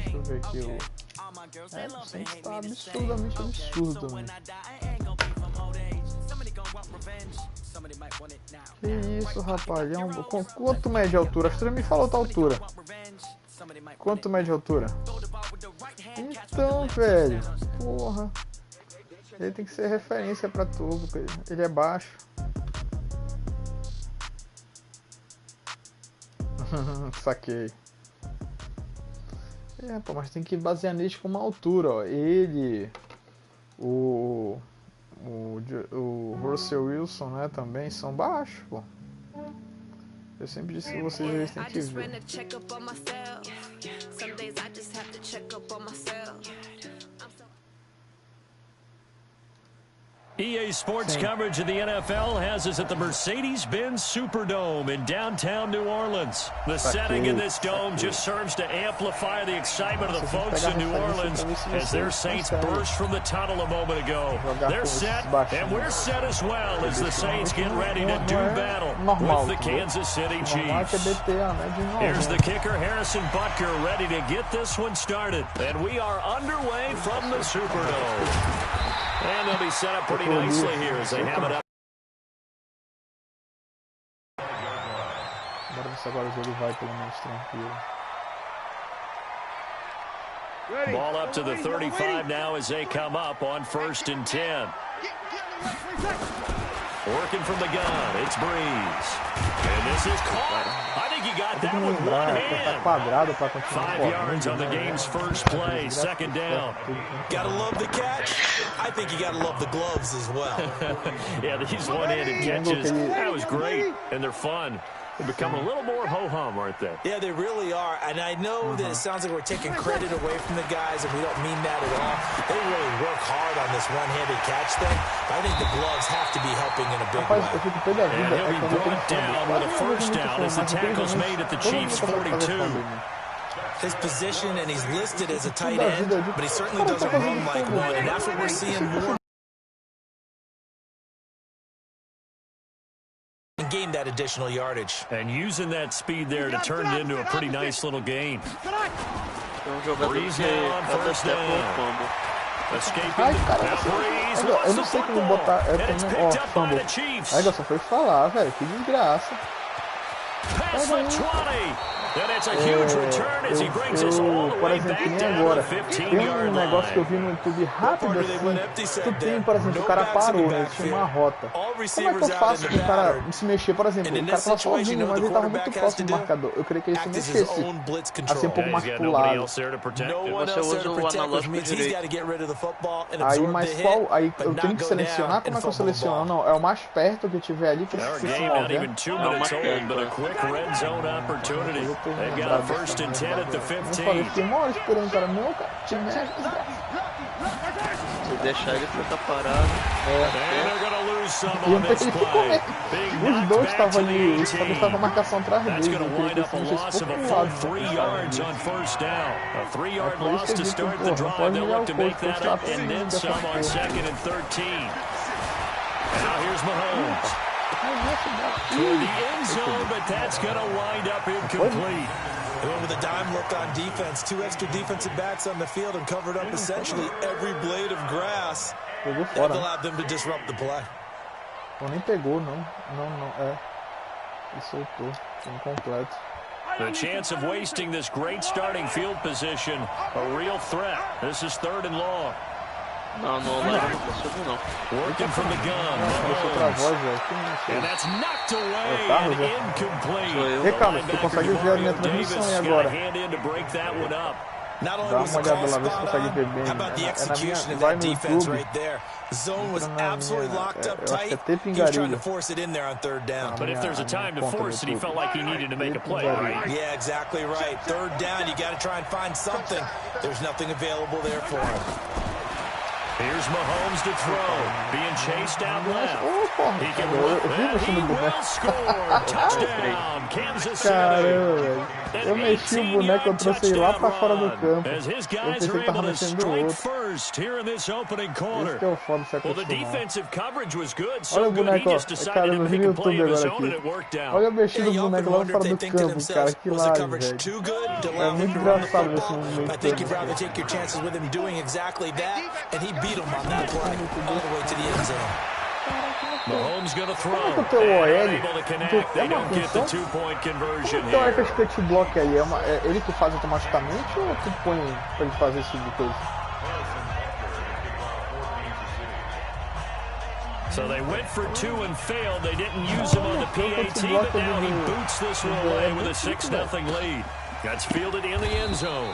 Deixa eu ver aqui o... o Saints tá absurdamente absurdo também. Que isso, rapaz? Quanto mede a altura? Você me falou outra altura. Quanto mede a altura? Então, velho. Porra. Ele tem que ser referência pra tudo. Ele é baixo. Saquei. Pô, mas tem que basear nisso com uma altura, ó. Ele, o Russell Wilson, né, também são baixos, pô. Eu sempre disse que vocês têm que ver. EA Sports coverage of the NFL has us at the Mercedes-Benz Superdome in downtown New Orleans. The setting in this dome just serves to amplify the excitement of the folks in New Orleans as their Saints burst from the tunnel a moment ago. They're set, and we're set as well as the Saints get ready to do battle with the Kansas City Chiefs. Here's the kicker, Harrison Butker, ready to get this one started. And we are underway from the Superdome. And they'll be set up pretty nicely here as they have it up. Bora ver se agora o jogo vai pelo menos tranquilo. Ball up to the 35 now as they come up on 1st and 10. Working from the gun, it's Breeze. And this is caught. I think he got that with one hand. 5 yards on the game's first play, 2nd down. Gotta love the catch. I think you gotta love the gloves as well. Yeah, these one-handed catches, that was great, and they're fun. They're becoming a little more ho-hum, aren't they? Yeah, they really are. And I know that it sounds like we're taking credit away from the guys, and we don't mean that at all. They really work hard on this one-handed catch thing. But I think the gloves have to be helping in a big way. And he'll be brought down with a 1st down as the tackle's made at the Chiefs' 42. His position, and he's listed as a tight end, but he certainly doesn't run like one, and that's what we're seeing more. Gain that additional yardage. And using that speed there to turn it into a pretty nice little gain. Breeze now on 1st down. Escaping. Now Breeze lost the football. And it's picked up by the Chiefs. Aí, só foi falar, velho. Que desgraça. Pass the 20. And it's a huge return as he brings us all the way back down to the 15-yard negócio que eu vi no YouTube rápido assim. Tu tem, por exemplo, o cara parou, né? Tinha uma rota. Como é que eu faço pro cara se mexer? Por exemplo, o cara tava sozinho, mas ele tava muito próximo do marcador. Eu queria que ele se mexesse. Assim, um pouco mais pro lado. Você usa o analógico direito. Aí, mas qual? Aí eu tenho que selecionar? Como é que eu seleciono? Não, é o mais perto que eu tiver ali que se mover. They've got a 1st and 10 at the 15. Fiquei uma hora esperando, cara. Não, cara. Se deixar ele ficar parado. E eu pensei que comer. Os dois estavam ali. Só que estava a marcação atrás dele. Eu queria que ele fosse pouco pro lado. A 3-yard loss to start the drive. They'll look to make that up and then some on 2nd and 13. Now here's Mahomes. Toward the end zone, but that's going to wind up incomplete. They went with a dime look on defense. 2 extra defensive backs on the field and covered up essentially every blade of grass. That allowed them to disrupt the play. Nem pegou, não. Não, é. Ele soltou. Incompleto. The chance of wasting this great starting field position, a real threat. This is 3rd and long. Não conseguiu não. Working from the gun. And that's knocked away and incomplete. E cara, tu consegue ver a minha transmissão aí agora. Not only Dá was uma the olhada call lá, vê se spot consegue on, ver bem. how about the execution of Vai that no defense YouTube. right there? Zone was absolutely locked up Eu acho que é tight. He was trying TPingarilho. to force it in there on 3rd down. But if there's a time to force it, he felt like he needed to make a play, right? Yeah, exactly right. 3rd down, you got to try and find something. There's nothing available there for him. Here's Mahomes to throw. Being chased out left. He can Eu run vi and mexendo he o boneco. will score. Touchdown, Kansas City. Caramba, velho. Eu mexi o boneco, eu trouxe ele lá pra fora do campo. As his Eu guys pensei are que tava able to mexendo o strike outro. first here in this opening quarter. Esse que é o foda de se Well, the acostumar. defensive coverage was good, Olha so o good he boneco, ó. just Cara, decided eu to vi make no a play YouTube of his agora own and aqui. it worked out. Olha a mexida Yeah, do you often boneco lá wonder fora if they do think to campo, cara. themselves, Que was the lado, coverage velho. too good to É allow him muito to run the engraçado esse football? movimento. I think you'd rather take your chances with him doing exactly that, and he beat him on that play all the way to the end zone. Mahomes going to throw. Como é que o teu OL Able to connect. é They uma don't get the função? two-point conversion Então é que here. esse cut block aí é ele que faz automaticamente ou tu põe pra ele fazer esse tipo de coisa? So they went for two and failed. They didn't use him on the PAT, but now he boots this one away with a 6-0 lead. That's fielded in the end zone.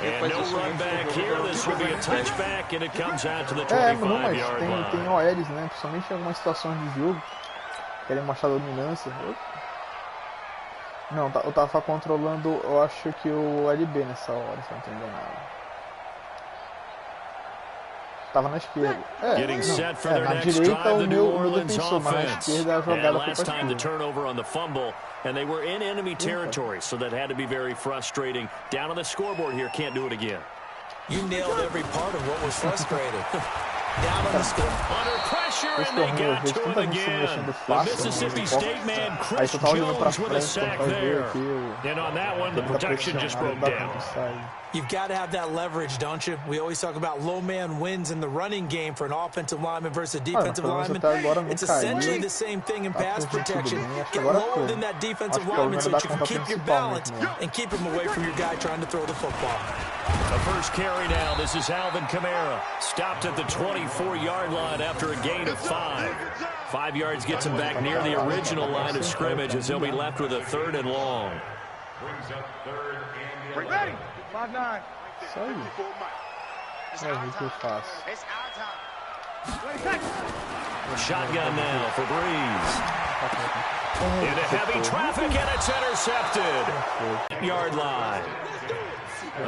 And no run back here. This will be a touchback, and it comes out to the Não, mas 25-yard tem line. OLs, né? Principalmente em algumas situações de jogo. Querem mostrar dominância. Não, eu tava controlando, eu acho que o LB nessa hora, se eu não tô enganado. Tava na esquerda. Getting set for their na next direita drive, o the New meu Orleans defensor, mas na offense. esquerda a And jogada foi last pra time the esquerda. turnover on the fumble, and they were in enemy territory, so that had to be very frustrating. Down on the scoreboard here, can't do it again. You nailed every part of what was frustrating. Down on the score. Under pressure, Esse and they torneio eu got vejo to him tanta gente se again. mexendo The fácil. Mississippi State man, Aí Chris tu tá olhando pra Jones, with a frente, sack quando vai ver there. aqui And on that one, the tá protection just broke pressionado, dá down. pra sair. You've got to have that leverage, don't you? We always talk about low man wins in the running game for an offensive lineman versus a defensive lineman. It's essentially the same thing in pass protection. Get lower than that defensive lineman so that you can keep your balance and keep him away from your guy trying to throw the football. The first carry now. This is Alvin Kamara. Stopped at the 24-yard line after a gain of 5. 5 yards gets him back near the original line of scrimmage as he'll be left with a 3rd and long. Ready? 5-9. Isso aí. É isso que eu faço. Shotgun now for Breeze. Into heavy traffic, and it's intercepted. Yard line.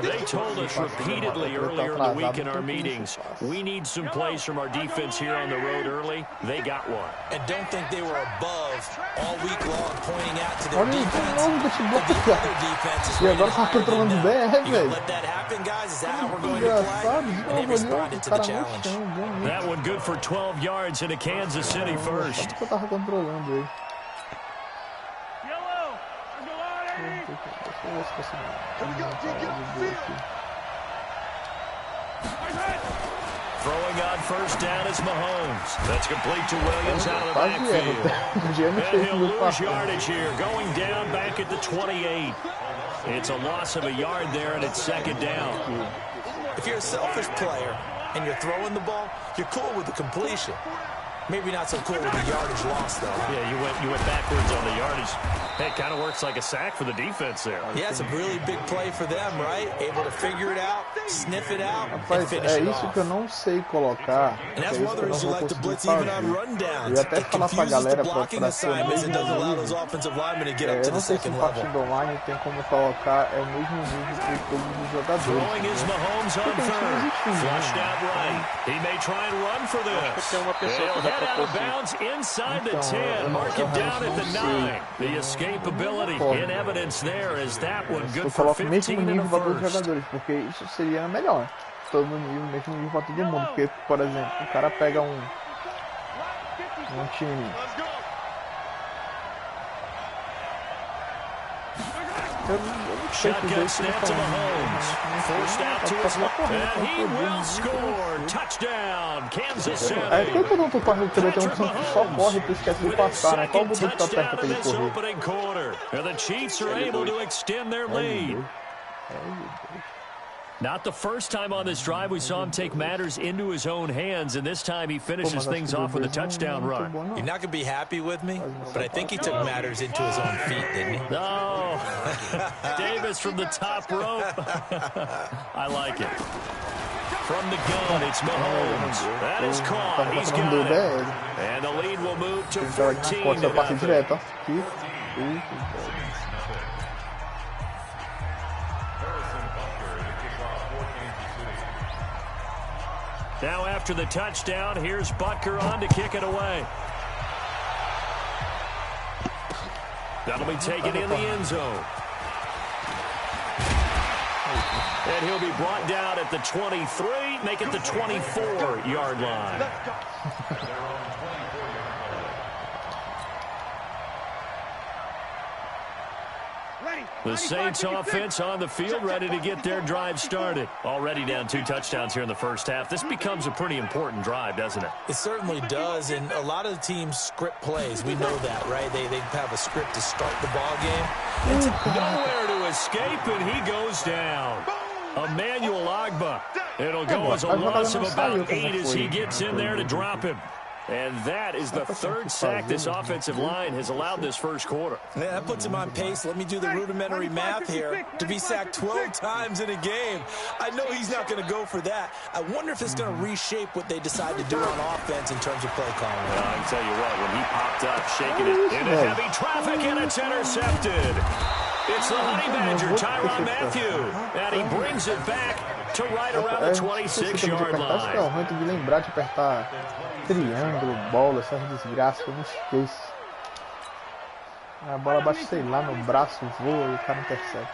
They told us repeatedly earlier in the week in our meetings, we need some plays from our defense here on the road early. They got one. And don't think they were above all week long pointing out to their Olha aí, defense. de novo desse But bloco, the cara. other defense is E rated agora tá higher than controlando bem, them. You gonna velho. let that happen, guys? Is that how we're going to Engraçado, play? de And they novo ali, responded o to the cara no challenge. chão, bonito. That one good for 12 yards into Kansas City first. Só que eu tava controlando aí. Throwing on first down is Mahomes. That's complete to Williams out of the backfield. And he'll lose yardage here, going down back at the 28. It's a loss of a yard there, and it's 2nd down. If you're a selfish player and you're throwing the ball, you're cool with the completion. Maybe not so cool with the yardage loss, though. Yeah, you went backwards on the yardage. Hey, it kind of works like a sack for the defense there. Yeah, it's a really big play for them, right? Able to figure it out, sniff it out, and Rapaz, finish é it isso off. que eu não sei colocar. And that's É isso one of que the eu reasons you não vou like to conseguir blitz even on fazer. rundowns. Eu ia até It falar pra confuses the galera blocking pra assignments and doesn't allow those ser offensive linemen to get up to eu the não sei se second em level. partida online tem como colocar o mesmo nível para todos os jogadores. Throwing is Entendeu? Mahomes on third. Flushed out right. He may try and run for this. Tem uma pessoa He'll que dá head pra out of conseguir. bounds inside the Então, 10. Mark him down at the 9. The escapability Concordo. in evidence there is that one good Eu for coloco o mesmo 15 in nível the para todos os first. jogadores, porque isso seria melhor. Todo nível, mesmo nível para todo mundo. Porque, por exemplo, o cara pega um time. Eu não sei que Shotgun jeito snap to Mahomes. Forced out to his left. And he will score. Touchdown, Kansas City. É que quando tu corre também tem um que só corre e tu esquece de passar, né? Qual o botão que tu aperta pra ele correr? Opening quarter. And the Chiefs are able to extend their lead. Not the first time on this drive we saw him take matters into his own hands, and this time he finishes things off with a touchdown run. You're not going to be happy with me, but I think he took matters into his own feet, didn't he? No. Davis from the top rope. I like it. From the gun, it's Mahomes. That is caught. He's got it. And the lead will move to 14 to Passa nothing. direto, ó. Aqui. Now after the touchdown, here's Butker on to kick it away. That'll be taken in the end zone. And he'll be brought down at the 23, make it the 24-yard line. The Saints offense on the field, ready to get their drive started. Already down 2 touchdowns here in the first half. This becomes a pretty important drive, doesn't it? It certainly does, and a lot of the teams script plays. We know that, right? They have a script to start the ball game. It's nowhere to escape, and he goes down. Emmanuel Agba. It'll go as a loss of about 8 as he gets in there to drop him. And that is the 3rd sack this offensive line has allowed this first quarter. Yeah, that puts him on pace. Let me do the rudimentary math here. To be sacked 12 times in a game, I know he's not going to go for that. I wonder if it's going to reshape what they decide to do on offense in terms of play calling. Well, I can tell you what, when he popped up, shaking it into heavy traffic, and it's intercepted. It's the Honey Badger, Tyrann Mathieu, and he brings it back to right around the 26-yard line. É ruim de lembrar de apertar triângulo, bola, essas desgraças que eu não esqueço. A bola bate, sei lá, no braço, voa e o cara intercepta.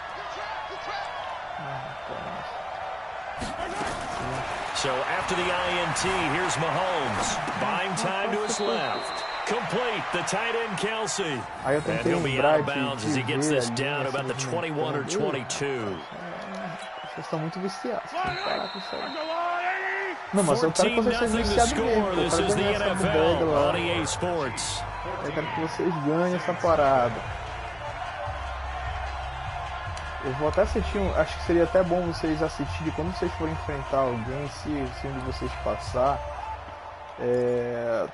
So after the INT, here's Mahomes. Buying time to his left. Complete, the tight end Kelsey. And he'll be out of bounds as he gets this down about the 21 or 22. Vocês estão muito viciados. Não, mas eu quero que vocês sejam viciados mesmo. Eu quero ganhar essa bodega lá. Eu quero que vocês ganhem essa parada. Eu vou até assistir, acho que seria até bom vocês assistirem quando vocês forem enfrentar alguém, se um de vocês passar.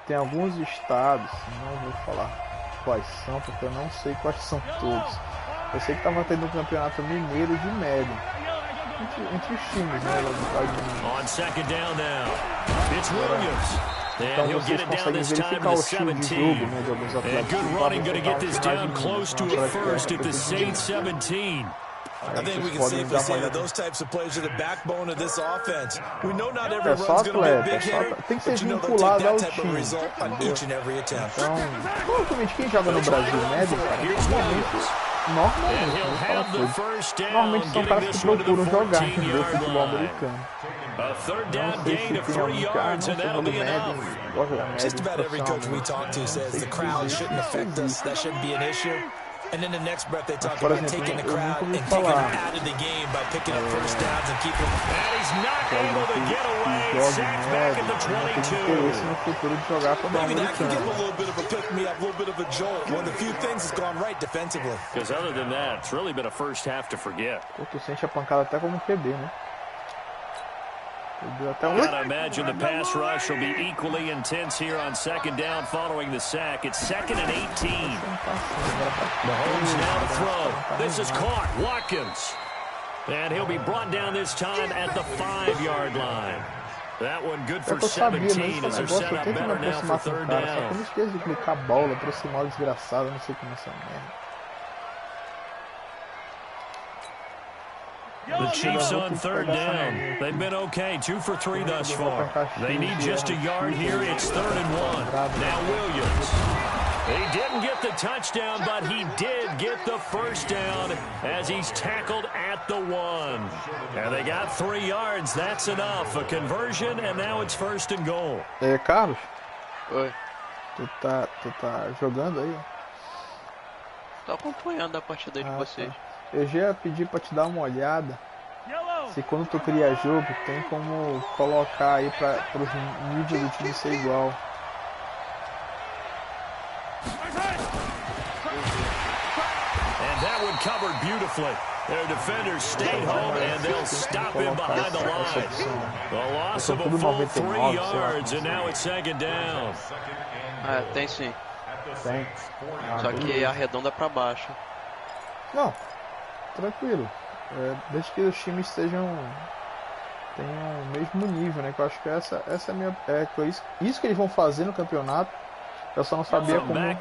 Tem alguns estados, não vou falar quais são, porque eu não sei quais são todos. Eu sei que estava tendo um campeonato mineiro de média entre os times, né? Então vocês conseguem verificar o estilo de jogo, né, de alguns atletas. I think we can safely say that those types of plays are the backbone of this offense. We know not every run's going to be a big hitter, tem que ser but you know they'll take that type of result on each and every attempt. Então, provavelmente quem joga no Brasil médio, cara, normalmente são caras que procuram jogar, entendeu? Futebol americano. Não sei se tem algum cara, não sei no médio, gosta da média. Just about every coach we talk to says the crowd shouldn't affect us, that shouldn't be an issue. And in the next breath, they talk about taking the crowd and taking them out of the game by picking up first downs and keeping them. And he's not able to get away. Sacked back at the 22. Maybe that can give him a little bit of a pick-me-up, a little bit of a jolt. One of the few things that's gone right defensively. Because other than that, it's really been a first half to forget. Tu sente a pancada até como QB, né? Gotta imagine the pass rush will be equally intense here on second down following the sack. It's 2nd and 18. Mahomes now to throw. This is caught. Watkins. And he'll be brought down this time at the 5-yard line. That one good for 17 as they're set up better now for 3rd down. Só que eu não esqueço de clicar a bola, aproximar o desgraçado, não sei como é essa merda. The Chiefs on 3rd down. They've been okay, 2 for 3 thus far. They need just a yard here. It's 3rd and 1. Now Williams. He didn't get the touchdown, but he did get the first down as he's tackled at the 1. And they got 3 yards. That's enough. A conversion, and now it's 1st and goal. Carlos? Oi. Tu tá jogando aí? Tô acompanhando a partida de vocês. Eu já ia pedir pra te dar uma olhada se quando tu cria jogo tem como colocar aí para os níveis do time ser igual. And that one covered beautifully. Their defenders stayed home and they'll stop him behind the line. The loss of a full 3 yards and now it's 2nd down. Tem sim. Tem. Só que arredonda pra baixo. Não. Tranquilo, desde que os times tenham o mesmo nível, né? Que eu acho que essa é a minha, isso que eles vão fazer no campeonato. Eu só não sabia como. Mas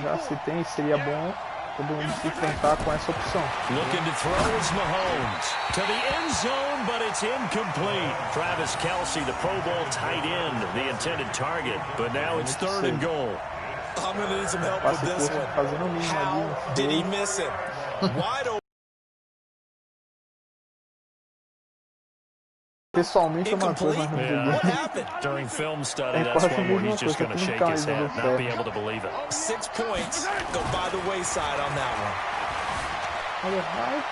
já se tem, seria bom todo mundo se enfrentar com essa opção. Looking to throw is Mahomes to the end zone, but it's incomplete. Travis Kelce, the Pro Bowl tight end, the intended target, but now it's 3rd and goal. I'm going to need some help with this one. How did he miss it? Wide open. Pessoalmente é uma coisa, mas during film study, that's one where he's just going to shake his head, not be able to believe it. 6 points go by the wayside on that one.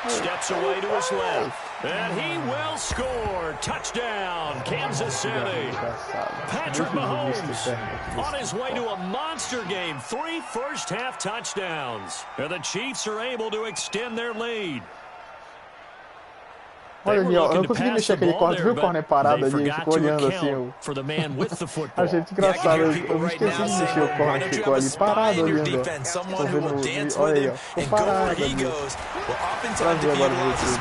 Steps away to his left, and he will score. Touchdown, Kansas City. Patrick Mahomes on his way to a monster game. 3 first-half touchdowns. And the Chiefs are able to extend their lead. Olha ali, ó, eu não consegui mexer aquele corner, viu o corner parado ali, ele ficou olhando assim, achei muito engraçado, eu esqueci de mexer o corner, ficou ali parado olhando, ó, tô vendo, olha aí, ó, ficou parado ali, trazer agora no YouTube.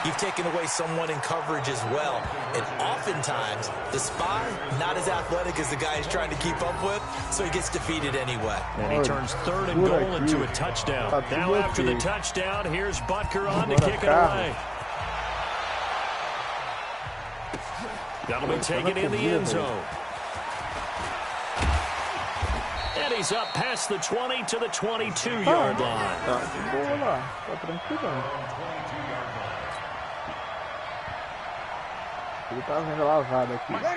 You've taken away someone in coverage as well, and oftentimes the spy not as athletic as the guy he's trying to keep up with, so he gets defeated anyway. And he turns 3rd and goal into a touchdown. Now after the touchdown, here's Butker on to kick it away. That'll be taken in the end zone. And he's up past the 20 to the 22-yard line.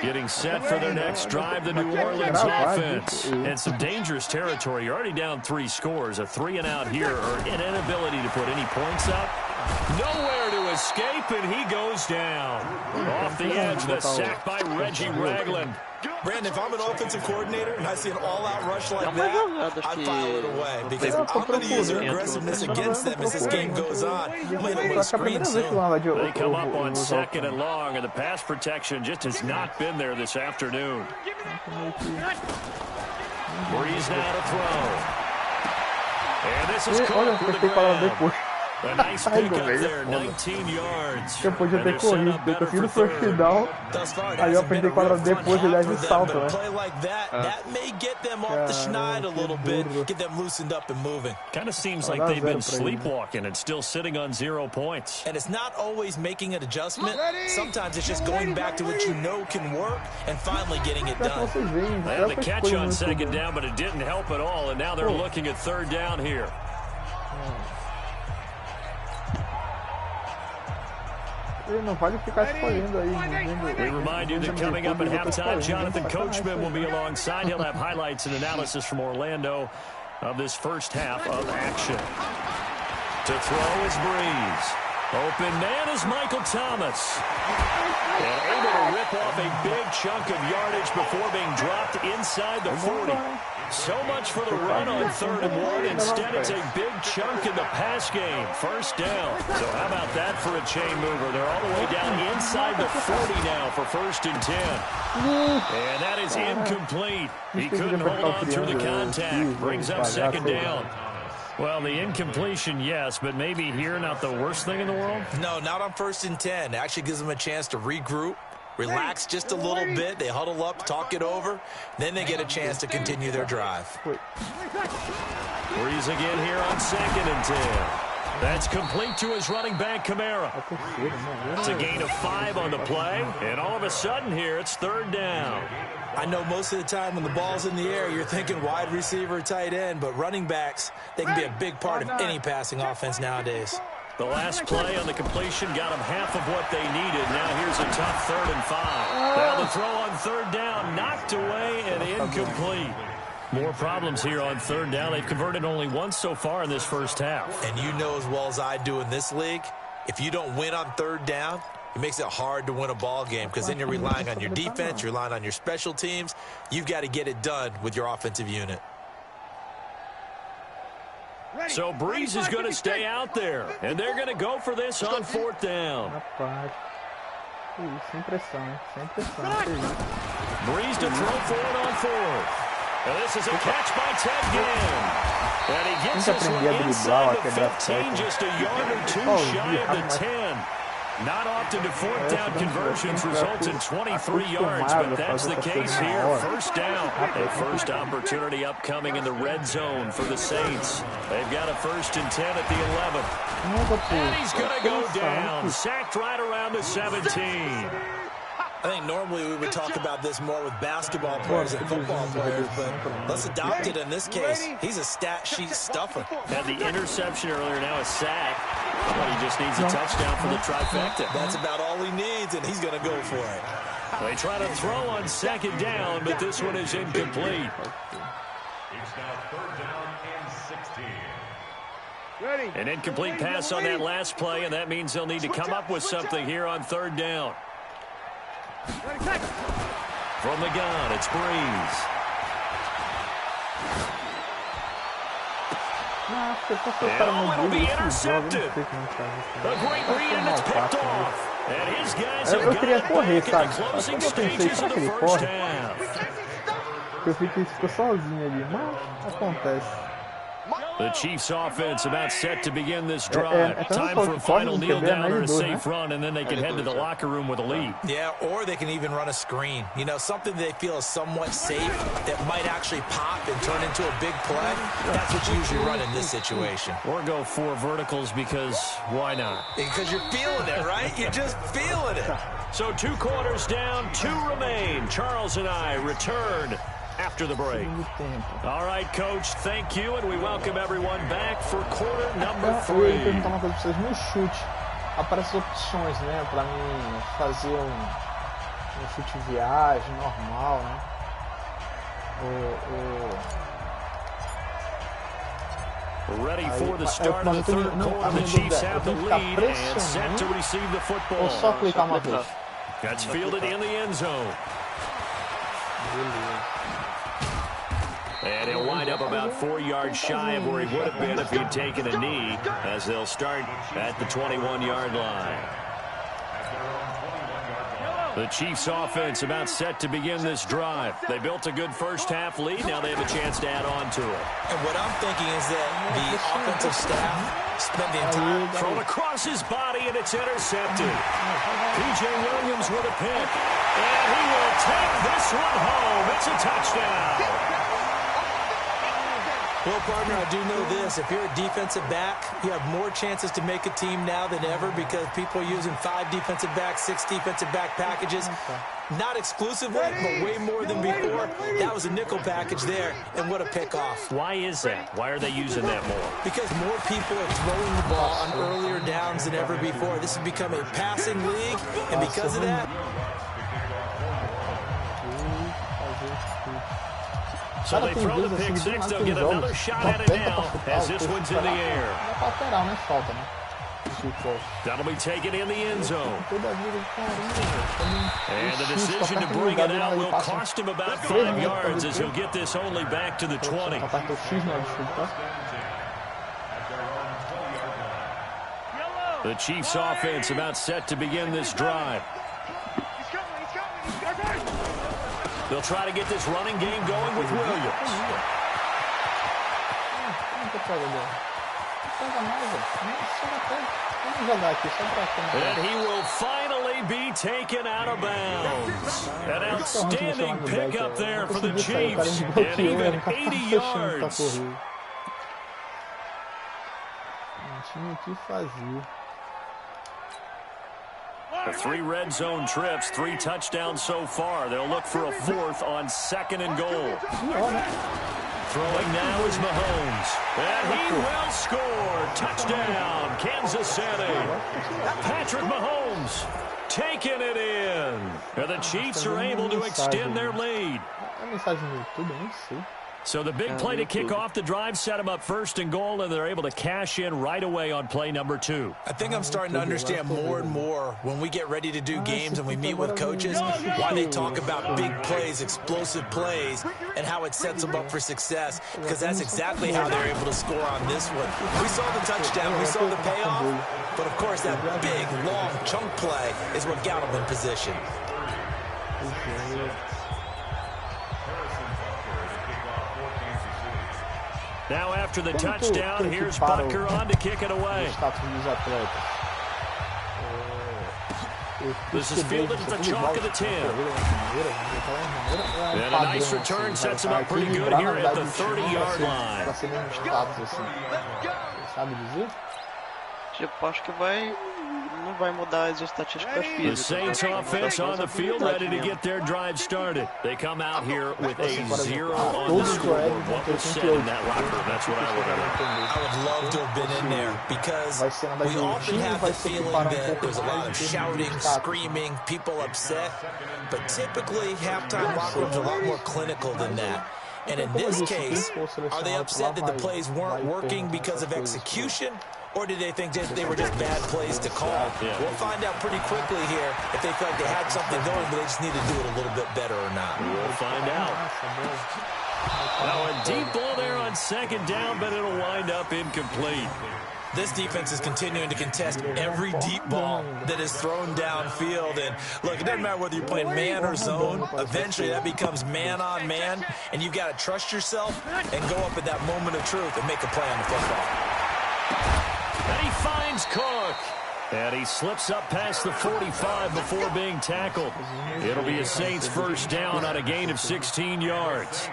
Getting set for their next drive, the New Orleans offense. And some dangerous territory. You're already down 3 scores. A 3-and-out here, or an inability to put any points up. Nowhere to escape, and he goes down. Off the edge, the sack by Reggie Ragland. Brandon, if I'm an offensive coordinator and I see an all-out ruch like that, I'd file it away because I'm going to use their aggressiveness against them as this game goes on. I'm going to hit screen soon. They come up on 2nd and long, and the pass protection just has not been there this afternoon. Breeze now to throw. And this is caught for the ground. A nice pick up there, 19 yards. Eu podia ter corrido, ter conseguido o first down. Aí eu aprendi quadrado depois, ele age e salta, né? Kind of seems like they've been sleepwalking and still sitting on 0 points. And it's not always making an adjustment. Sometimes it's just going back to what you know can work and finally getting it done. They had the catch on 2nd down, but it didn't help at all, and now they're looking at 3rd down here. Não vale ficar escolhendo aí. We remind you that coming up at halftime, Jonathan Coachman will be alongside. He'll have highlights and analysis from Orlando of this first half of action. To throw is Breeze. Open man is Michael Thomas. And able to rip off a big chunk of yardage before being dropped inside the 40. So much for the run on 3rd and 1. Instead, it's a big chunk in the pass game. 1st down. So how about that for a chain mover? They're all the way down inside the 40 now for 1st and 10. And that is incomplete. He couldn't hold on through the contact. Brings up 2nd down. Well, the incompletion, yes, but maybe here not the worst thing in the world? No, not on 1st and 10. It actually gives them a chance to regroup, relax just a little bit. They huddle up, talk it over. Then they get a chance to continue their drive. Breeze again here on 2nd and 10. That's complete to his running back, Kamara. It's a gain of 5 on the play, and all of a sudden here, it's 3rd down. I know most of the time when the ball's in the air, you're thinking wide receiver, tight end, but running backs, they can be a big part of any passing offense nowadays. The last play on the completion got them half of what they needed. Now here's a tough 3rd and 5. Now the throw on 3rd down, knocked away and incomplete. More problems here on 3rd down. They've converted only once so far in this first half. And you know as well as I do in this league, if you don't win on 3rd down, it makes it hard to win a ball game because then you're relying on your defense, you're relying on your special teams. You've got to get it done with your offensive unit. So Breeze is going to stay out there, and they're going to go for this on 4th down. Breeze to throw forward on 4th. And this is a catch by Ted Ginn. And he gets us inside the 15, just a yard or 2 shy of the 10. Not often do fourth down conversions result in 23 yards, but that's the case here. First down. A first opportunity upcoming in the red zone for the Saints. They've got a 1st and 10 at the 11. And he's going to go down. Sacked right around the 17. I think normally we would talk about this more with basketball players and football players, but let's adopt it in this case. He's a stat sheet stuffer. Had the interception earlier, now a sack. But he just needs a touchdown for the trifecta. That's about all he needs, and he's going to go for it. They try to throw on 2nd down, but this one is incomplete. It's now 3rd down and 16. An incomplete pass on that last play, and that means they'll need to come up with something here on 3rd down. From the gun, it's Breeze. And it'll be intercepted. A great read, and it's picked off. And his guys have got it back in the closing stages of the first half. Eu fiquei ficou sozinho ali, mas acontece. The Chiefs offense about set to begin this drive. Time for a final kneel down or a safe run, and then they can head to the locker room with a lead. Yeah, or they can even run a screen. You know, something they feel is somewhat safe that might actually pop and turn into a big play. That's what you usually run in this situation. Or go 4 verticals because why not? Because you're feeling it, right? You're just feeling it. So 2 quarters down, 2 remain. Charles and I return after the break. All right, Coach, thank you, and we welcome everyone back for quarter number 3. Eu ia perguntar uma coisa pra vocês. No chute, aparecem opções, né, pra mim fazer um chute viagem normal, né? Ready for the start of the 3rd quarter. The Chiefs have the lead and set to receive the football. Ou só clicar uma vez? That's fielded in the end zone. And he'll wind up about 4 yards shy of where he would have been if he'd taken a knee, as they'll start at the 21-yard line. The Chiefs offense about set to begin this drive. They built a good first half lead. Now they have a chance to add on to it. And what I'm thinking is that the offensive staff spending time thrown across his body, and it's intercepted. P.J. Williams with a pick. And he will take this one home. It's a touchdown. Well, partner, I do know this. If you're a defensive back, you have more chances to make a team now than ever because people are using 5 defensive backs, 6 defensive back packages. Not exclusively, but way more than before. That was a nickel package there, and what a pickoff. Why is that? Why are they using that more? Because more people are throwing the ball on earlier downs than ever before. This has become a passing league, and because of that... So they throw the pick 6, they'll get another shot at it now as this one's in the air. That'll be taken in the end zone. And the decision to bring it out will cost him about 5 yards as he'll get this only back to the 20. The Chiefs offense about set to begin this drive. They'll try to get this running game going with Williams. And he will finally be taken out of bounds. An outstanding pickup there for the Chiefs. And even 80 yards. The 3 red zone trips, 3 touchdowns so far. They'll look for a 4th on 2nd and goal. Throwing now is Mahomes. And he will score. Touchdown, Kansas City. Patrick Mahomes taking it in. And the Chiefs are able to extend their lead. So the big play to kick off the drive set them up 1st and goal, and they're able to cash in right away on play number 2. I think I'm starting to understand more and more when we get ready to do games and we meet with coaches, why they talk about big plays, explosive plays, and how it sets them up for success, because that's exactly how they're able to score on this one. We saw the touchdown, we saw the payoff, but of course that big, long chunk play is what got them in position. Now after the touchdown, here's Butker on to kick it away. This is fielded at the chalk of the 10. And a nice return sets him up pretty good here at the 30-yard line. Acho que não vai mudar as estatísticas físicas. The Saints offense on the field, ready to get their drive started. They come out here with a 0 on the scoreboard. What was said in that locker room? That's what I would have done. I would love to have been in there because we often have the feeling that there's a lot of shouting, screaming, people upset. But typically, halftime locker rooms are a lot more clinical than that. And in this case, are they upset that the plays weren't working because of execution? Or did they think they were just bad plays to call? We'll find out pretty quickly here if they felt like they had something going, but they just need to do it a little bit better or not. We'll find out. Now a deep ball there on second down, but it'll wind up incomplete. This defense is continuing to contest every deep ball that is thrown downfield. And look, it doesn't matter whether you're playing man or zone. Eventually, that becomes man on man, and you've got to trust yourself and go up at that moment of truth and make a play on the football. And he finds Cook. And he slips up past the 45 before being tackled. It'll be a Saints first down on a gain of 16 yards.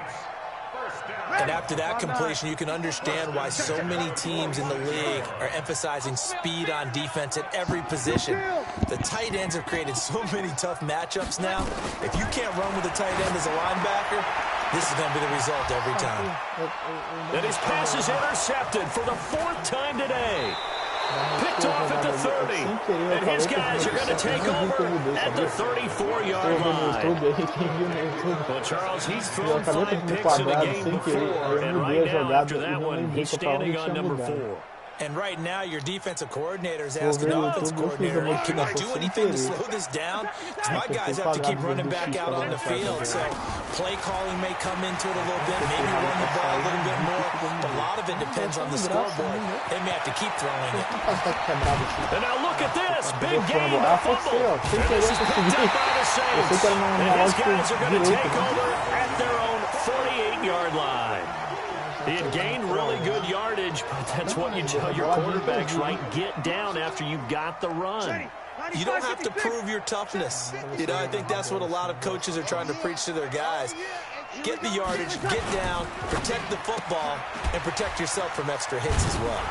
And after that completion, you can understand why so many teams in the league are emphasizing speed on defense at every position. The tight ends have created so many tough matchups now. If you can't run with a tight end as a linebacker, this is going to be the result every time. And his pass is intercepted for the 4th time today. Picked off at the 30. And his guys are going to take over at the 34-yard line. Well, Charles, he's thrown 5 picks in the game before. And right now, after that one, he's standing on number 4. And right now, your defensive coordinator is asking the offensive coordinator, hey, can I do anything to slow this down? Because my guys have to keep running back out on the field. So play calling may come into it a little bit, maybe run the ball a little bit more. But a lot of it depends on the scoreboard. They may have to keep throwing it. And now look at this. Big game, a fumble. And this is picked up by the Saints. And his guys are going to take over at their own 48-yard line. He had gained really good yardage, but that's what you tell your quarterbacks, right? Get down after you've got the run. You don't have to prove your toughness. You know, I think that's what a lot of coaches are trying to preach to their guys. Get the yardage, get down, protect the football, and protect yourself from extra hits as well.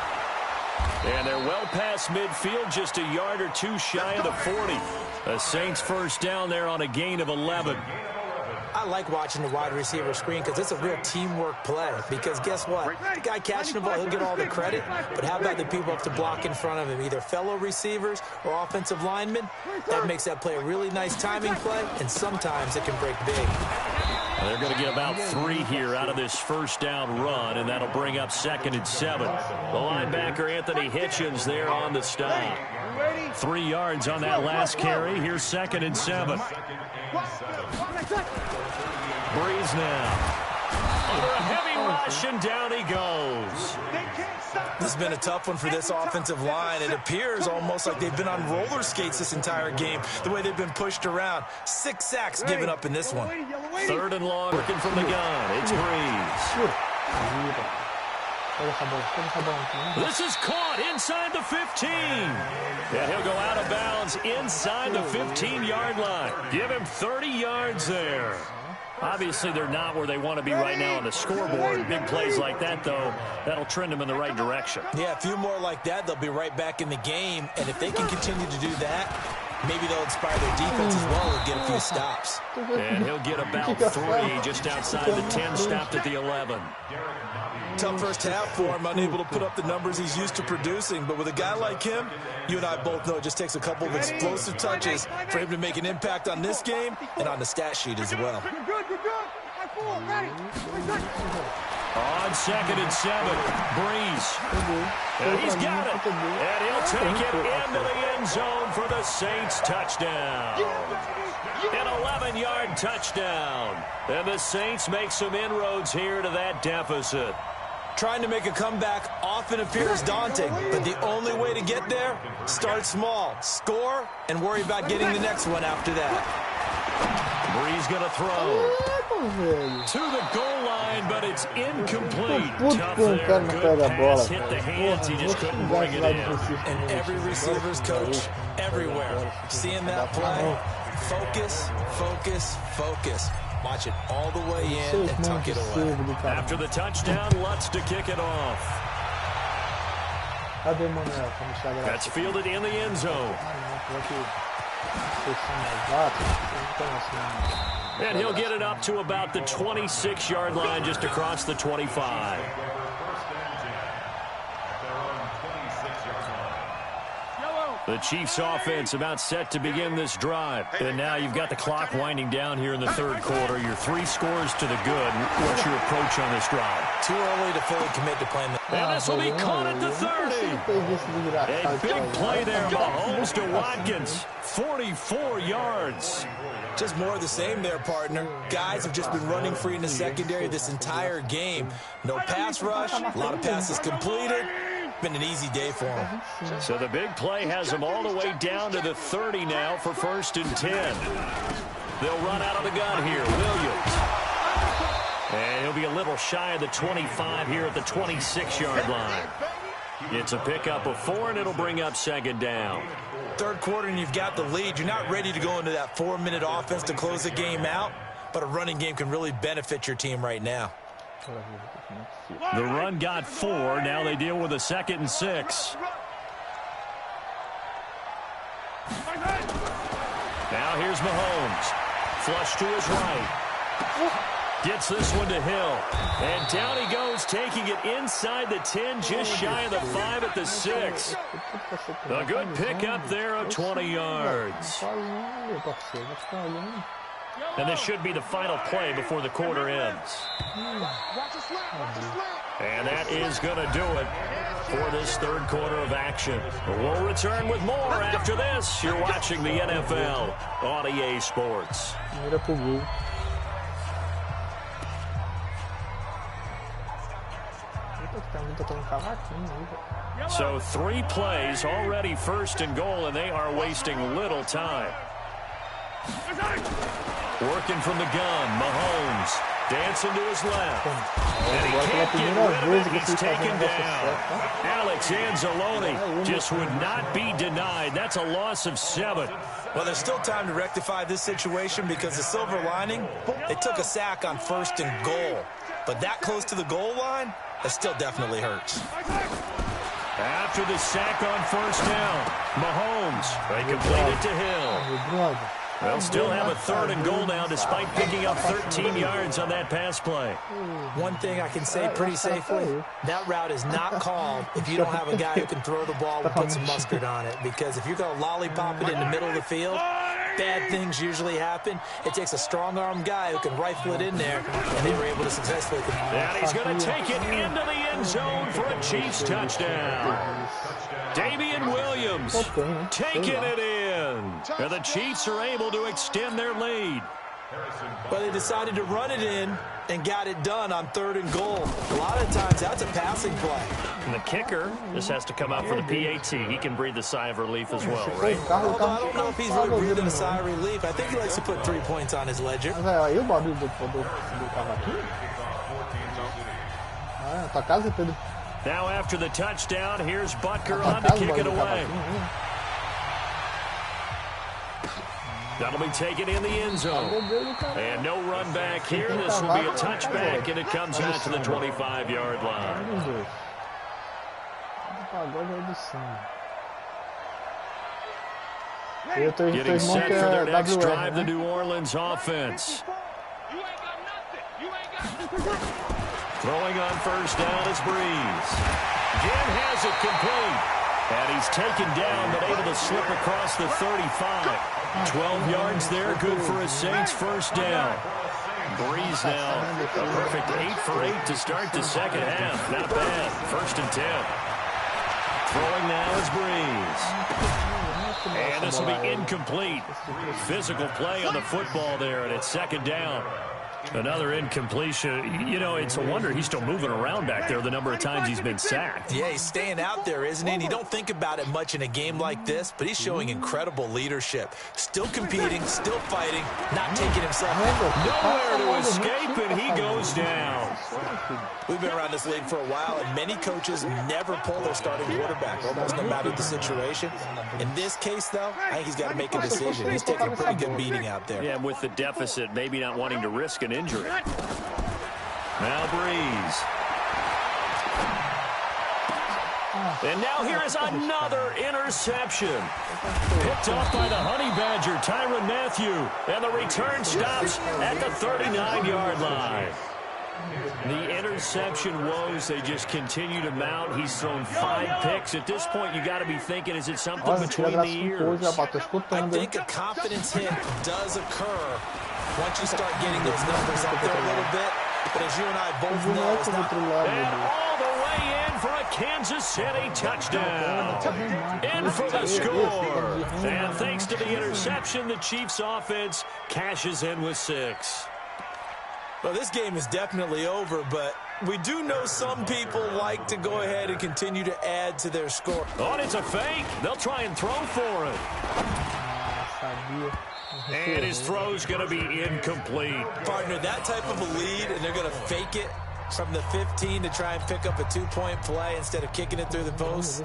And they're well past midfield, just a yard or two shy of the 40. The Saints first down there on a gain of 11. I like watching the wide receiver screen because it's a real teamwork play. Because guess what? The guy catching the ball, he'll get all the credit. But how about the people up to block in front of him, either fellow receivers or offensive linemen? That makes that play a really nice timing play, and sometimes it can break big. They're going to get about 3 here out of this first down run, and that'll bring up 2nd and 7. The linebacker, Anthony Hitchens, there on the stop. 3 yards on that last carry. Here's 2nd and 7. Breeze now. Under a heavy rush, and down he goes. This has been a tough one for this offensive line. It appears almost like they've been on roller skates this entire game, the way they've been pushed around. 6 sacks given up in this one. 3rd and long, working from the gun. It's Breeze. This is caught inside the 15. And he'll go out of bounds inside the 15-yard line. Give him 30 yards there. Obviously, they're not where they want to be right now on the scoreboard. Big plays like that, though, that'll trend them in the right direction. Yeah, a few more like that, they'll be right back in the game. And if they can continue to do that, maybe they'll inspire their defense as well and get a few stops. And he'll get about 3 just outside the 10, stopped at the 11. Tough first half for him, unable to put up the numbers he's used to producing. But with a guy like him, you and I both know it just takes a couple of explosive touches for him to make an impact on this game and on the stat sheet as well. On 2nd and 7, Breeze. And he's got it. And he'll take it into the end zone for the Saints touchdown. An 11-yard touchdown. And the Saints make some inroads here to that deficit. Trying to make a comeback often appears daunting, but the only way to get there, start small, score, and worry about getting the next one after that. Bree's going to throw. To the goal line, but it's incomplete. Tough there. Good pass hit the hands. He just couldn't bring it in. And every receiver's coach everywhere. Seeing that play, focus, focus, focus. Watch it all the way in and tuck it away. After the touchdown, Lutz to kick it off. That's fielded in the end zone. And he'll get it up to about the 26-yard line, just across the 25. The Chiefs offense about set to begin this drive. And now you've got the clock winding down here in the third quarter. Your 3 scores to the good. What's your approach on this drive? Too early to fully commit to playing. And this will be caught at the 30. A big play there, Mahomes to Watkins. 44 yards. Just more of the same there, partner. Guys have just been running free in the secondary this entire game. No pass rush, a lot of passes completed. Been an easy day for him. So the big play has them all the way down to the 30 now for 1st and 10. They'll run out of the gun here. Williams. And he'll be a little shy of the 25 here at the 26-yard line. It's a pickup of 4, and it'll bring up 2nd down. Third quarter, and you've got the lead. You're not ready to go into that 4-minute offense to close the game out, but a running game can really benefit your team right now. The run got 4. Now they deal with a 2nd and 6. Now here's Mahomes. Flush to his right. Gets this one to Hill. And down he goes, taking it inside the 10, just shy of the 5 at the 6. A good pickup there of 20 yards. And this should be the final play before the quarter ends. And that is going to do it for this third quarter of action. We'll return with more after this. You're watching the NFL on EA Sports. So 3 plays already 1st and goal, and they are wasting little time. Working from the gun, Mahomes dancing to his left. And he can't get rid of it. He's taken down. Alex Anzalone just would not be denied. That's a loss of 7. Well, there's still time to rectify this situation because the silver lining, they took a sack on 1st and goal. But that close to the goal line, that still definitely hurts. After the sack on 1st down, Mahomes, they complete it to Hill. They'll still have a 3rd and goal now despite picking up 13 yards on that pass play. One thing I can say pretty safely, that route is not called if you don't have a guy who can throw the ball and put some mustard on it. Because if you're going to lollipop it in the middle of the field, bad things usually happen. It takes a strong-arm guy who can rifle it in there, and they were able to successfully complete it. And he's going to take it into the end zone for a Chiefs touchdown. Damian Williams taking it in. And the Chiefs are able to extend their lead. But they decided to run it in and got it done on 3rd and goal. A lot of times that's a passing play. And the kicker, this has to come out for the PAT. He can breathe a sigh of relief as well, right? Although I don't know if he's really breathing a sigh of relief. I think he likes to put 3 points on his ledger. Now after the touchdown, here's Butker on to kick it away. That'll be taken in the end zone. And no run back here. This will be a touchback, and it comes out to the 25-yard line. Getting set for their next drive, the New Orleans offense. Throwing on 1st down is Breeze. Again has it complete. And he's taken down, but able to slip across the 35. 12 yards there, good for a Saints 1st down. Breeze now a perfect 8 for 8 to start the 2nd half. Not bad. 1st and 10. Throwing now is Breeze. And this will be incomplete. Physical play on the football there, and it's 2nd down. Another incompletion. You know, it's a wonder he's still moving around back there the number of times he's been sacked. Yeah, he's staying out there, isn't he? And you don't think about it much in a game like this, but he's showing incredible leadership. Still competing, still fighting, not taking himself nowhere to escape, and he goes down. We've been around this league for a while, and many coaches never pull their starting quarterback, almost no matter the situation. In this case, though, I think he's got to make a decision. He's taking a pretty good beating out there. Yeah, with the deficit, maybe not wanting to risk an injury. Now Breeze. And now here is another interception. Picked off by the Honey Badger, Tyrann Mathieu. And the return stops at the 39-yard line. The interception woes, they just continue to mount. He's thrown 5 picks. At this point, you got to be thinking, is it something between the ears? I think a confidence hit does occur once you start getting those numbers up there a little bit. But as you and I both know, it's not... And all the way in for a Kansas City touchdown. In for the score. And thanks to the interception, the Chiefs offense cashes in with 6. Well, this game is definitely over, but we do know some people like to go ahead and continue to add to their score. Oh, and it's a fake. They'll try and throw for it. And his throw's going to be incomplete. Partner, that type of a lead, and they're going to fake it from the 15 to try and pick up a 2-point play instead of kicking it through the post.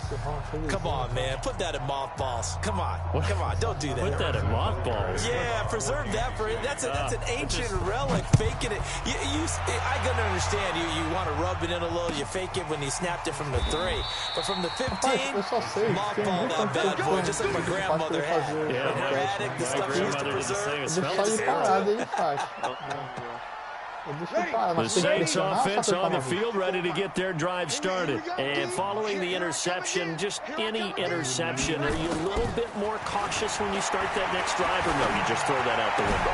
Come on, man. Put that in mothballs. Come on. Come on. Don't do that. Put that in mothballs? Yeah, preserve that for it. That's an ancient relic. Faking it. I can understand. You want to rub it in a little. You fake it when you snapped it from the 3. But from the 15, mothball that bad boy, just like my grandmother had. Yeah, in her attic, the stuff she used to preserve. The Saints offense on the field, ready to get their drive started. And following the interception, just any interception, are you a little bit more cautious when you start that next drive, or no, you just throw that out the window?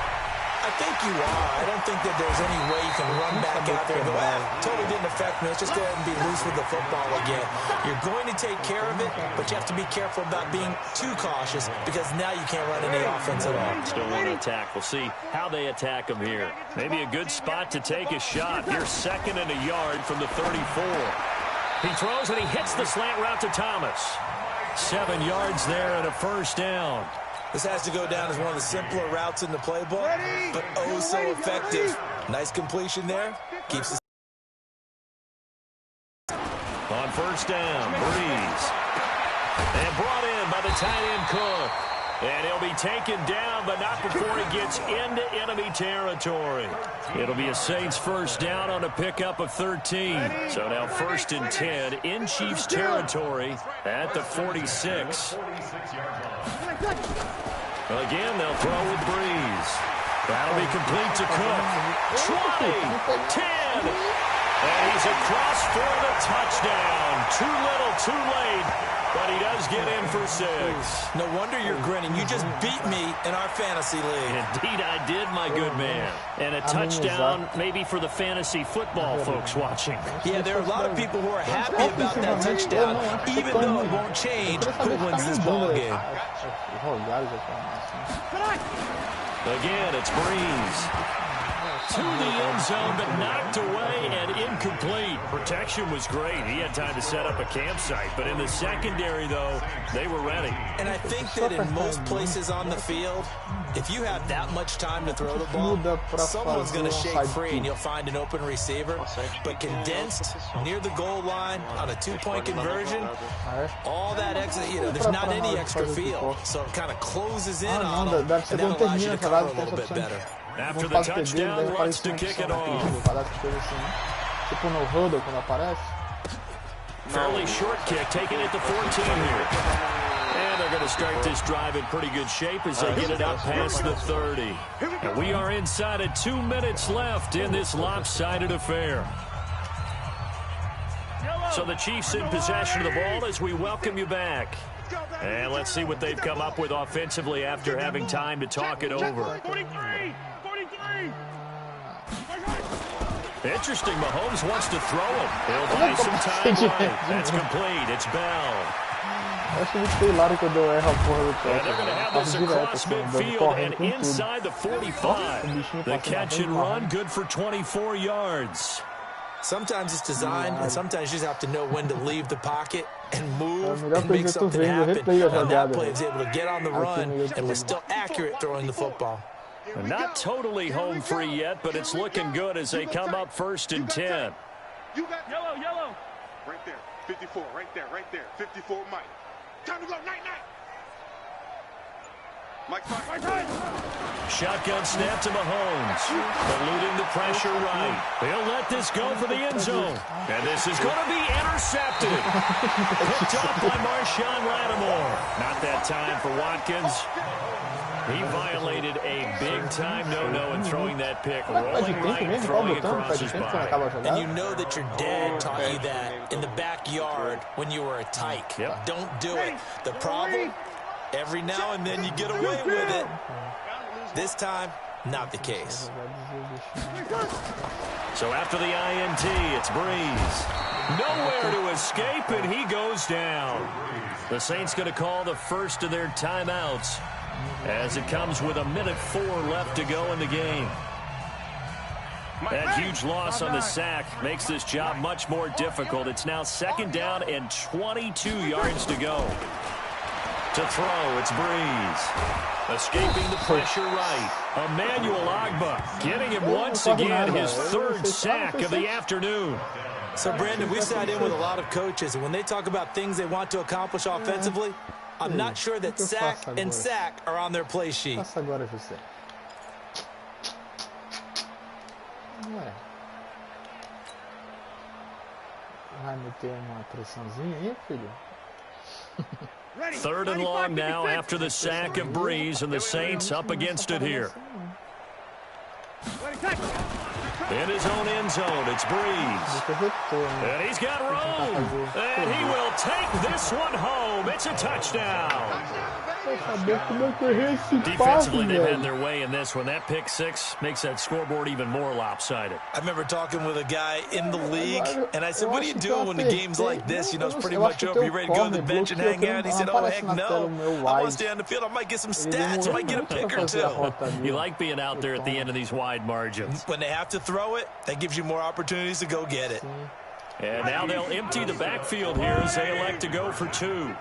I think you are. I don't think that there's any way you can run back out there and go, totally didn't affect me. Let's just go ahead and be loose with the football again. You're going to take care of it, but you have to be careful about being too cautious because now you can't run any offense at all. Still want to attack. We'll see how they attack him here. Maybe a good spot to take a shot. You're 2nd and a yard from the 34. He throws and he hits the slant route to Thomas. 7 yards there and a first down. This has to go down as one of the simpler routes in the playbook, but oh so effective. Nice completion there. Keeps the... On first down, Breeze. And brought in by the tight end Cook. And he'll be taken down, but not before he gets into enemy territory. It'll be a Saints first down on a pickup of 13. So now 1st and 10 in Chiefs territory at the 46. Well, again, they'll throw with Breeze. That'll be complete to Cook. 20, 10, and he's across for the touchdown. Too little, too late. But he does get in for 6. No wonder you're grinning. You just beat me in our fantasy league. Indeed, I did, my good man. And a touchdown maybe for the fantasy football folks watching. Yeah, there are a lot of people who are happy about that touchdown, even though it won't change who wins this ball game. Again, it's Breeze. To the end zone, but knocked away and incomplete. Protection was great. He had time to set up a campsite. But in the secondary, though, they were ready. And I think that in most places on the field, if you have that much time to throw the ball, someone's going to shake free and you'll find an open receiver. But condensed near the goal line on a 2-point conversion, all that extra, there's not any extra field. So it kind of closes in on them, and that allows you to cover a little bit better. After the touchdown, wants to kick it off. Fairly short kick, taking it to 14 here. And they're going to start this drive in pretty good shape as they get it up past the 30. And we are inside of 2 minutes left in this lopsided affair. So the Chiefs in possession of the ball as we welcome you back. And let's see what they've come up with offensively after having time to talk it over. Interesting, Mahomes wants to throw it. He'll buy some time away. That's complete. It's Bell. Eu acho muito hilário quando eu erro a porra do And they're going to have this across midfield and inside the 45. The catch and run, good for 24 yards. Sometimes it's designed, and sometimes you just have to know when to leave the pocket and move and make something happen. And that play is able to get on the run and was still accurate throwing the football. Not totally home free yet, but it's looking good as they come up 1st and 10. You got yellow. Right there, 54, right there. 54, Mike. Time to go, night. Mike's right. Shotgun snap to Mahomes. Eluding the pressure right. He'll let this go for the end zone. And this is going to be intercepted. Picked off by Marshawn Lattimore. Not that time for Watkins. He violated a big-time no-no in throwing that pick. Rolling right, throwing across his body. And you know that your dad taught you that in the backyard when you were a tyke. Yep. Don't do it. The problem, every now and then you get away with it. This time, not the case. So after the INT, it's Breeze. Nowhere to escape, and he goes down. The Saints going to call the first of their timeouts as it comes with 1:04 left to go in the game. That huge loss on the sack makes this job much more difficult. It's now 2nd down and 22 yards to go. To throw, it's Breeze. Escaping the pressure right. Emmanuel Ogbah getting him once again his 3rd sack of the afternoon. So, Brandon, we sat in with a lot of coaches, and when they talk about things they want to accomplish offensively, I'm not sure that sack and sack are on their play sheet. Vai meter uma pressãozinha aí, filho? 3rd and long now after the sack of Breeze, and the Saints up against it here. In his own end zone, it's Breeze. And he's got room. And he will take this one home. It's a touchdown. Defensively, they've had their way in this one. That pick six makes that scoreboard even more lopsided. I remember talking with a guy in the league, and I said, what are you doing when the game's like this? You know, it's pretty much over. You ready to go to the bench and hang out? He said, oh, heck no. I want to stay on the field. I might get some stats. I might get a pick or two. You like being out there at the end of these wide margins. When they have to throw it, that gives you more opportunities to go get it. And now they'll empty the backfield here as they elect to go for 2.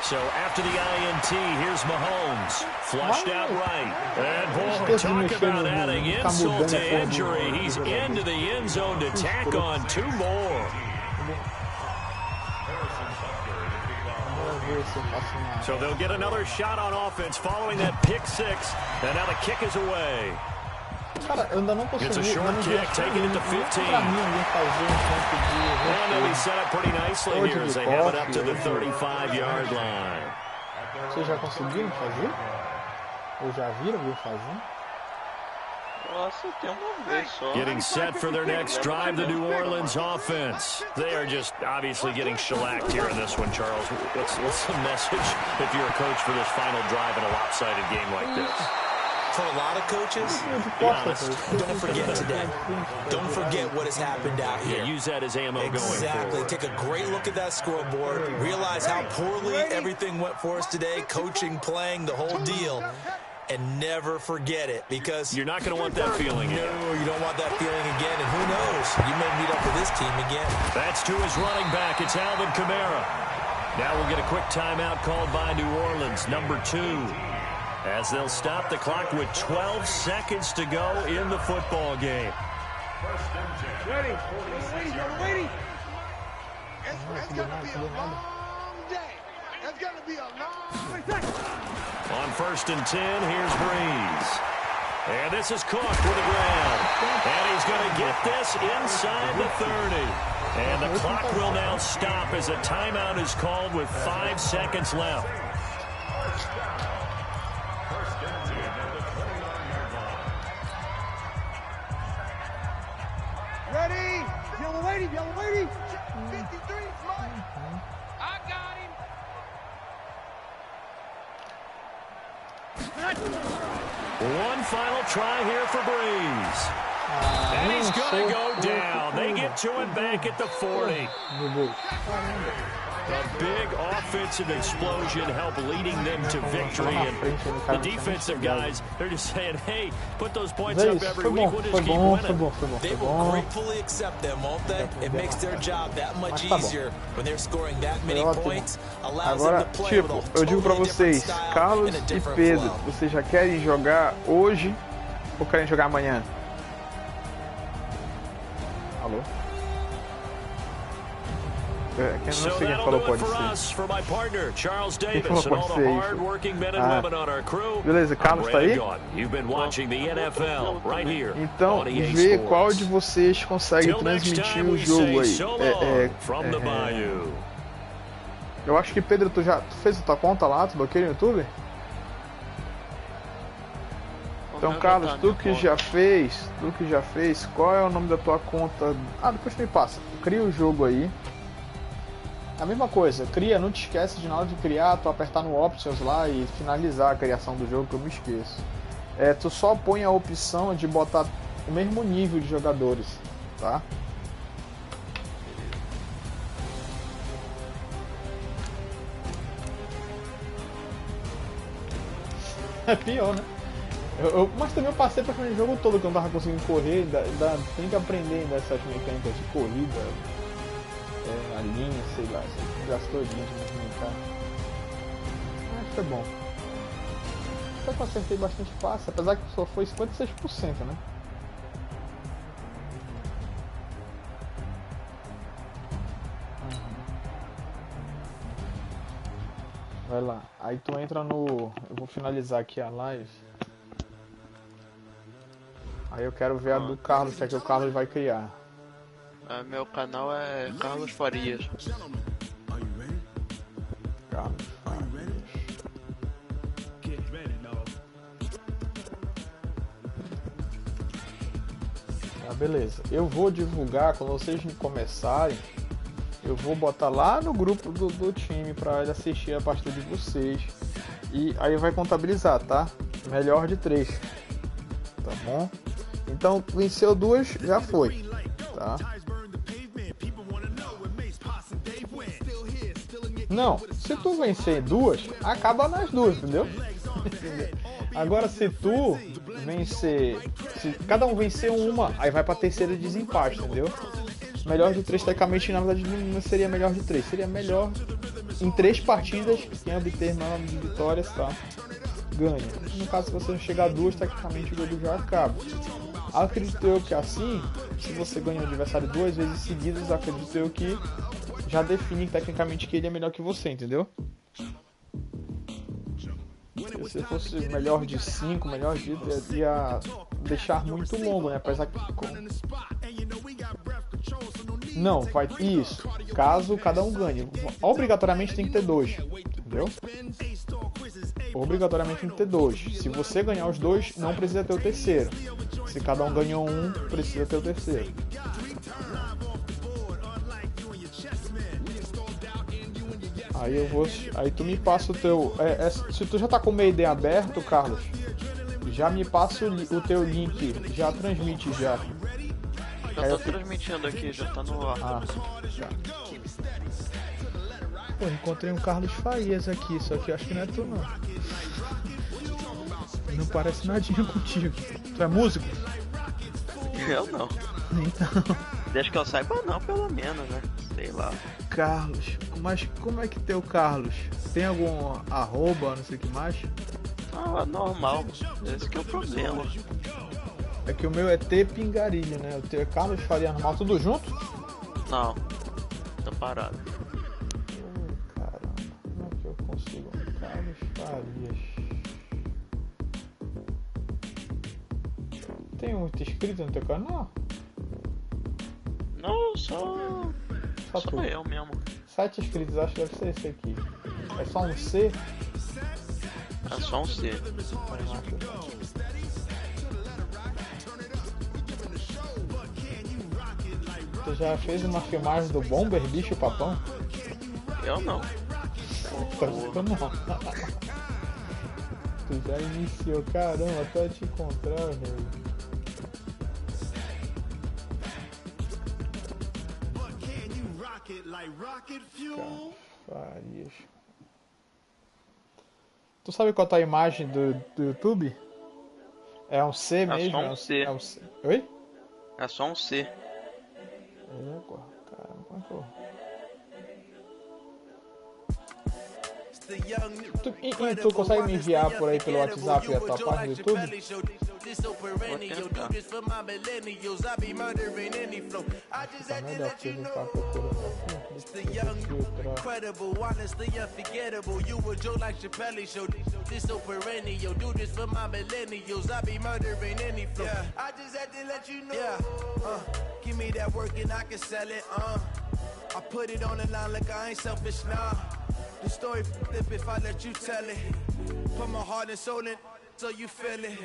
So after the INT, here's Mahomes. Flushed out right. And boy, talk about adding insult to injury. He's into the end zone to tack on 2 more. So they'll get another shot on offense following that pick six. And now the kick is away. It's a short kick, taking it to 15. And they'll be set up pretty nicely here as they have it up to the 35-yard line. Vocês já conseguiram fazer? Ou já viram alguém fazer? Nossa, tem uma vez só. Getting set for their next drive, the New Orleans offense. They are just obviously getting shellacked here in this one, Charles. What's the message if you're a coach for this final drive in a lopsided game like this? For a lot of coaches, be honest, don't forget today. Don't forget what has happened out here. Yeah, use that as ammo going forward. Exactly. Take a great look at that scoreboard. Realize how poorly everything went for us today. Coaching, playing, the whole deal. And never forget it, because you're not going to want that feeling again. No, you don't want that feeling again. And who knows? You may meet up with this team again. That's to his running back. It's Alvin Kamara. Now we'll get a quick timeout called by New Orleans, number 2. As they'll stop the clock with 12 seconds to go in the football game. Ready. Waiting. It's going to be a long day. It's going to be a long day. On 1st and 10, here's Breeze. And this is Cook with the ground. And he's going to get this inside the 30. And the clock will now stop as a timeout is called with 5 seconds left. Ready? Yellow lady. 53, Floyd. I got him. One final try here for Breeze. And he's going to go down. They get to him back at the 40. A big offensive explosion helped leading them to victory. And the defensive guys, they're just saying, hey, put those points up every week. We'll just keep winning. They will gratefully accept them, won't they? It makes their job that much easier when they're scoring that many points. Agora, tipo, eu digo pra vocês, Carlos e Pedro, vocês já querem jogar hoje ou querem jogar amanhã? Alô? Quem não sei quem falou pode ser. Quem falou pode ser isso? Beleza, Carlos tá aí? Então, vê qual de vocês consegue transmitir o jogo aí. Eu acho que, Pedro, tu fez a tua conta lá, tu bloqueou no YouTube? Então, Carlos, tu que já fez, qual é o nome da tua conta? Ah, depois tu me passa. Cria o jogo aí. A mesma coisa, cria, não te esquece de na hora de criar, tu apertar no Options lá e finalizar a criação do jogo, que eu me esqueço. Tu só põe a opção de botar o mesmo nível de jogadores, tá? É pior, né? Mas também eu passei pra o jogo todo que eu não tava conseguindo correr, tem que aprender ainda essas mecânicas de corrida. A linha, sei lá, gastou linha de movimentar. Acho que foi bom. Até que eu acertei bastante fácil, apesar que só foi 56%, né? Vai lá, aí tu entra no... Eu vou finalizar aqui a live. Aí eu quero ver a do Carlos, que é que o Carlos vai criar. Meu canal é Carlos Farias. Carlos Farias. Beleza. Eu vou divulgar, quando vocês começarem, eu vou botar lá no grupo do time para ele assistir a partida de vocês. E aí vai contabilizar, tá? Melhor de 3. Tá bom? Então, venceu 2, já foi. Tá? Não, se tu vencer 2, acaba nas 2, entendeu? Agora se tu vencer, se cada um vencer uma, aí vai pra terceira de desempate, entendeu? Melhor de 3, tecnicamente, na verdade não seria melhor de 3, seria melhor em 3 partidas, quem obter maior de vitórias, tá? Ganha. No caso, se você não chegar a 2, tecnicamente o jogo já acaba. Acredito eu que assim, se você ganha o adversário 2 vezes seguidas, acredito eu que já define tecnicamente que ele é melhor que você, entendeu? Se fosse melhor de 5, melhor de 10, ia deixar muito longo, né? Apesar que... Não, vai... Isso. Caso cada um ganhe. Obrigatoriamente tem que ter 2, entendeu? Obrigatoriamente tem que ter 2. Se você ganhar os 2, não precisa ter o terceiro. Se cada um ganhou um, precisa ter o terceiro. Aí eu vou. Aí tu me passa o teu. Se tu já tá com o e-mail aberto, Carlos, já me passa o teu link. Já transmite já. Já tô transmitindo aqui, já tá no ar. Ah, já. Pô, encontrei um Carlos Farias aqui, só que eu acho que não é tu não. Não parece nadinha contigo. Tu é músico? Eu não. Então. Desde que eu saiba não, pelo menos, né? Sei lá. Carlos, mas como é que tem o Carlos? Tem algum arroba, não sei o que mais? Ah, normal. Esse que é o problema. É que o meu é TPingarilho, né? O teu é Carlos Farias normal, tudo junto? Não, tá parado. Caramba, como é que eu consigo? Carlos Farias. Tem muito inscrito no teu canal? Não, só eu mesmo. 7 inscritos, acho que deve ser esse aqui. É só um C? É só um C. Tu já fez uma filmagem do Bomber Bicho Papão? Eu não. Eu não. Tu já iniciou, caramba, até te encontrar, velho. Farias. Tu sabe qual é a imagem do YouTube? É um C mesmo? É só um C. É um C. Oi? É só um C. Égua, caramba, como é que eu... Tu consegue me enviar por aí pelo WhatsApp a tua página do YouTube? Tá melhor porque ele tá procurando The story flip if I let you tell it. Put my heart and soul in so you feel it.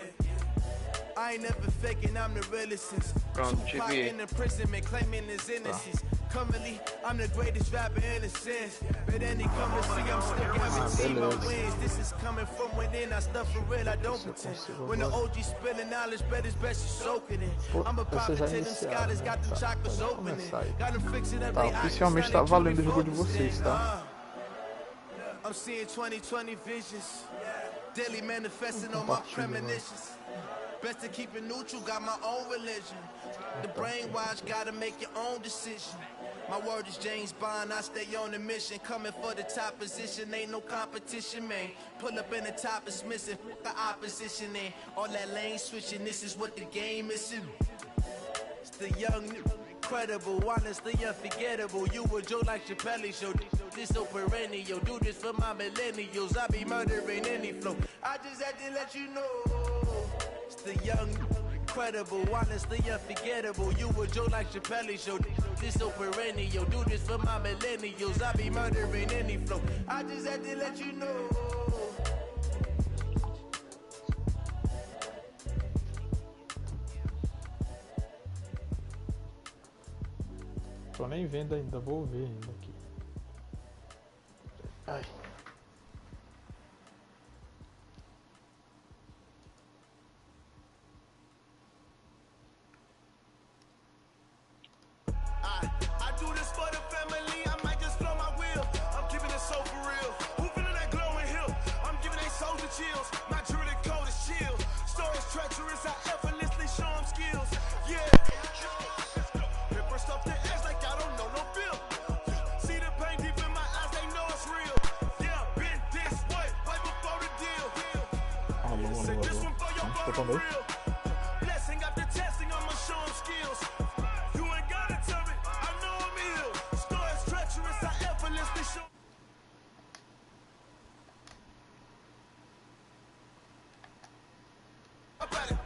I ain't never faking, I'm the realest since Tupac in the prison and claiming his innocence. Currently, I'm the greatest rapper in a sense. But any come to see, I'm still guaranteed my wins. This is coming from within, I stuff for real, I don't pretend. When the OG spilling knowledge, bet it's best you soak it in. I'm a prophet to them scholars, got them chakras opening. Got them fixing up their oficialmente tá valendo o jogo de vocês, tá? I'm seeing 2020 visions, daily manifesting on my premonitions. Best to keep it neutral, got my own religion. The brainwash, gotta make your own decision. My word is James Bond, I stay on a mission. Coming for the top position, ain't no competition, man. Pull up in the top, it's missing, the opposition, and all that lane switching, this is what the game is. It's the young, incredible, honestly unforgettable. You a Joe like Chappelle show. This so perennial, do this for my millennials. I be murdering any flow. I just had to let you know. It's the young, incredible, honestly unforgettable. You a Joe like Chappelle show. This so perennial, do this for my millennials. I be murdering any flow. I just had to let you know. Tô nem vendo ainda, vou ver ainda aqui. Ai. I do this for the family, I might just blow my wheel. I'm keeping it so for real. Who feeling that glowing hill? I'm giving they souls the chills. My jewelry code is chill. Stories treacherous, I effortlessly show them skills. Yeah. Paper stuff the edge like I don't know no bill. See the pain deep in my eyes, they know it's real. Yeah, been this way, way before the deal. Say this one for your bottom real. Blessing after testing, I'ma show them skills. You ain't gotta tell me, I know I'm ill. Stories treacherous, I effortlessly show. About it.